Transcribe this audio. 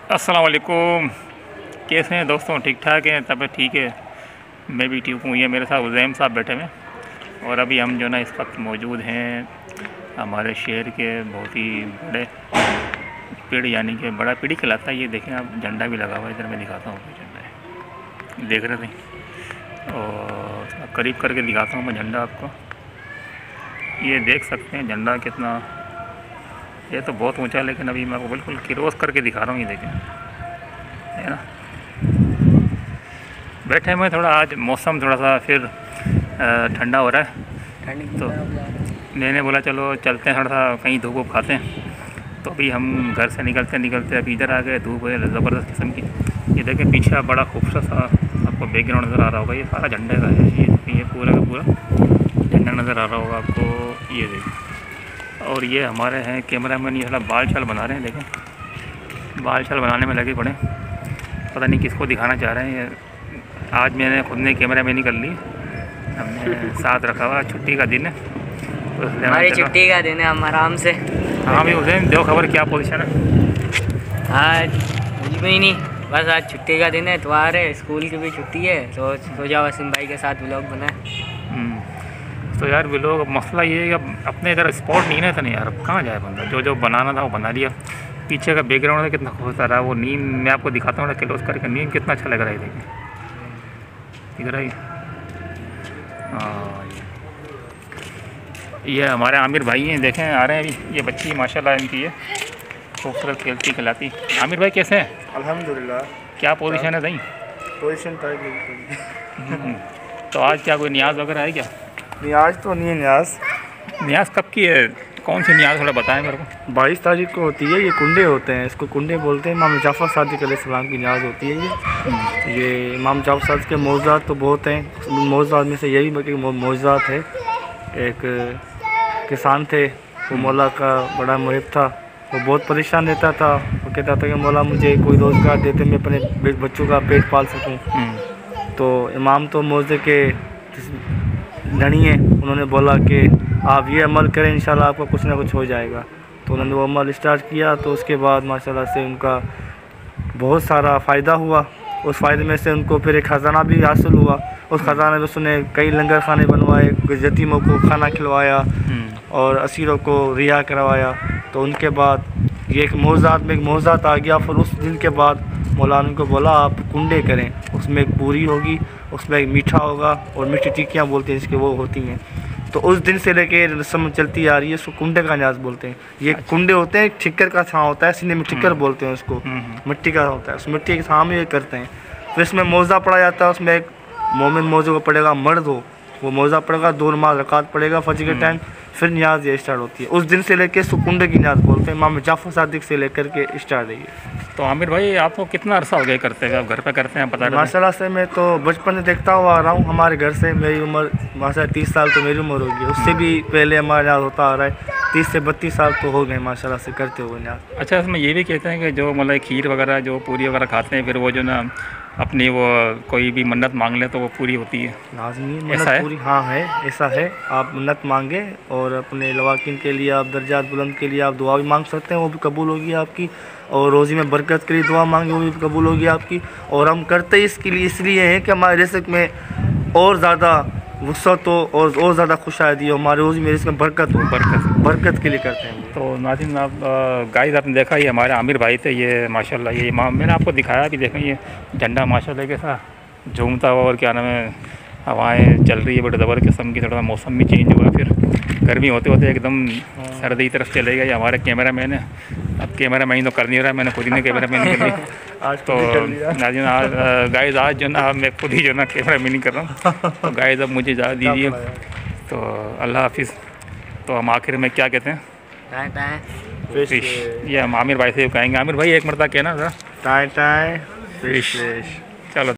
अस्सलाम वालेकुम। कैसे हैं दोस्तों? ठीक ठाक हैं? तबीयत ठीक है? मैं भी ठीक हूँ। ये मेरे साथ उज़ैम साहब बैठे हुए हैं और अभी हम जो ना इस वक्त मौजूद हैं हमारे शहर के बहुत ही बड़े पेड़, यानी कि बड़ा पेड़ कहलाता है। ये देखें आप, झंडा भी लगा हुआ है। इधर मैं दिखाता हूँ, झंडा है, देख रहे थे, और करीब करके दिखाता हूँ मैं झंडा आपको। ये देख सकते हैं झंडा कितना, ये तो बहुत ऊंचा है, लेकिन अभी मैं आपको बिल्कुल क्रॉस करके दिखा रहा हूँ। ये देखें, है ना। बैठे हुए थोड़ा, आज मौसम थोड़ा सा फिर ठंडा हो रहा है, तो मैंने बोला चलो चलते हैं, थोड़ा सा कहीं धूप वूप खाते हैं। तो अभी हम घर से निकलते निकलते अभी इधर आ गए। धूप है ज़बरदस्त किस्म की। ये देखें पीछे बड़ा खूबसूरत सा आपको बैकग्राउंड नज़र आ रहा होगा। ये सारा झंडे का है। ये पूरा का पूरा झंडा नज़र आ रहा होगा आपको। ये देखें, और ये हमारे हैं कैमरामैन, ये थोड़ा बाल छाल बना रहे हैं। देखें बाल छाल बनाने में लगे पड़े, पता नहीं किसको दिखाना चाह रहे हैं। आज मैंने खुद ने कैमरामैनी कर ली, हमने साथ रखा हुआ। छुट्टी का दिन है, तो हमारी छुट्टी का दिन है, हम आराम से। हाँ भी उसे दो खबर, क्या पोजीशन है? आज कुछ भी नहीं, बस आज छुट्टी का दिन है, इतवार है, स्कूल की भी छुट्टी है, तो सोचा वसीम भाई के साथ व्लॉग बनाए। तो यार व्लॉग, मसला ये है कि अपने इधर स्पॉट नहीं ना था नहीं यार, कहाँ जाए बंदा। जो बनाना था वो बना लिया। पीछे का बैकग्राउंड है कितना खूबसूरत रहा। वो नीम मैं आपको दिखाता हूँ क्लोज करके, नीम कितना अच्छा लग रहा है। देखिए दिख रहा है। हाँ, ये हमारे आमिर भाई हैं, देखें आ रहे हैं अभी। ये बच्ची माशाल्लाह इनकी है, खूबसूरत खेलती खिलाती। आमिर भाई कैसे हैं? अल्हम्दुलिल्लाह। क्या पोजीशन है सही? पोजीशन तो आज क्या कोई न्याज वगैरह है क्या? न्याज तो नहीं है। न्याज कब की है? कौन सी न्याज, थोड़ा बताएं मेरे को। 22 तारीख को होती है। ये कुंडे होते हैं, इसको कुंडे बोलते हैं। इमाम जाफ़र सादिक अलैहिस्सलाम की न्याज होती है ये इमाम जाफ़र सादिक के मौज़ात तो बहुत हैं। मौज़ात में से यही मौज़ात है। एक किसान थे, वो मौला का बड़ा मुहिब था। वो बहुत परेशान रहता था। वो कहता था कि मौला मुझे कोई रोज़गार देते, मैं अपने बच्चों का पेट पाल सकूँ। तो इमाम तो मौज़े के धनी है, उन्होंने बोला कि आप ये अमल करें, इंशाल्लाह आपका कुछ ना कुछ हो जाएगा। तो उन्होंने वो अमल स्टार्ट किया। तो उसके बाद माशाल्लाह से उनका बहुत सारा फ़ायदा हुआ। उस फ़ायदे में से उनको फिर एक ख़जाना भी हासिल हुआ। उस ख़जाने में उसने कई लंगर खाने बनवाए, यतीमों को खाना खिलवाया और असीरों को रिहा करवाया। तो उनके बाद ये एक मौज़ात में एक मौज़ात आ गया। फिर उस दिन के बाद मौलाना को बोला आप कुंडे करें, उसमें एक पूरी होगी, उसमें एक मीठा होगा और मीठी टिक्कियाँ बोलते हैं इसके, वो होती हैं। तो उस दिन से लेके रस्म चलती आ रही है, उसको कुंडे का न्याज बोलते हैं। ये कुंडे होते हैं, ठिक्कर का छाँ होता है, सीने में ठिक्कर बोलते हैं उसको, मिट्टी का होता है। उस मिट्टी के छाँ में ये करते हैं। फिर इसमें मौज़ा पड़ा जाता है। उसमें एक मोमिन मौज़े को पड़ेगा, मर्द हो वो मौज़ा पड़ेगा, 2 नमाज़ रकात पड़ेगा फजर के टाइम। फिर न्याज ये स्टार्ट होती है। उस दिन से लेके कुंडे की न्याज बोलते हैं। इमाम जाफ़र सादिक से लेकर के स्टार्ट है ये। तो आमिर भाई आपको कितना अरसा हो गया करते हुए? आप घर पे करते हैं पता? माशाल्लाह से मैं तो बचपन से देखता हुआ आ रहा हूँ। हमारे घर से मेरी उम्र माशाल्लाह 30 साल तो मेरी उम्र होगी। उससे भी पहले हमारा न्याज होता आ रहा है। 30 से 32 साल तो हो गए माशाल्लाह से करते हुए न्याज। अच्छा, इसमें ये भी कहते हैं कि जो मतलब खीर वगैरह, जो पूरी वगैरह खाते हैं, फिर वो जो ना अपनी वो कोई भी मन्नत मांग ले तो वो पूरी होती है। लाजमी ऐसा मन्नत है? पूरी, हाँ है, ऐसा है। आप मन्नत मांगे और अपने लवाकिन के लिए, आप दर्जात बुलंद के लिए आप दुआ भी मांग सकते हैं, वो भी कबूल होगी आपकी। और रोज़ी में बरकत के लिए दुआ मांगे, वो भी कबूल होगी आपकी। और हम करते इसके लिए इसलिए हैं कि हमारे रिज़्क़ में और ज़्यादा वुसअत हो और ज़्यादा खुशहाली हो, हमारे रोज़ी में रिज़्क़ में बरकत हो। बरकत के लिए करते हैं। तो नाज़रीन आप गाइस आपने देखा, ये हमारे आमिर भाई थे, ये माशाल्लाह ये इमाम, मैंने आपको दिखाया भी। देखें ये झंडा माशाल्लाह के साथ झूमता हुआ, और क्या नाम है, हवाएं चल रही है बड़े ज़बर किस्म की। थोड़ा मौसम भी चेंज हुआ, फिर गर्मी होते होते एकदम सर्दी की तरफ चले गए। हमारे कैमरा मैन है, अब कैमरा मैन तो कर नहीं रहा, मैंने खुद ही ने कैमरा मैन कर ली। आज तो नाज़रीन आज गाइस आज जो ना मैं खुद ही जो ना कैमरा मैन कर रहा हूँ। तो गाइस अब मुझे इजाज़त दीजिए, तो अल्लाह हाफिज़। तो हम आखिर में क्या कहते हैं? फिश। ये हम आमिर भाई से कहेंगे। आमिर भाई एक मरतबा कहना था, टाइम फिश। चलो।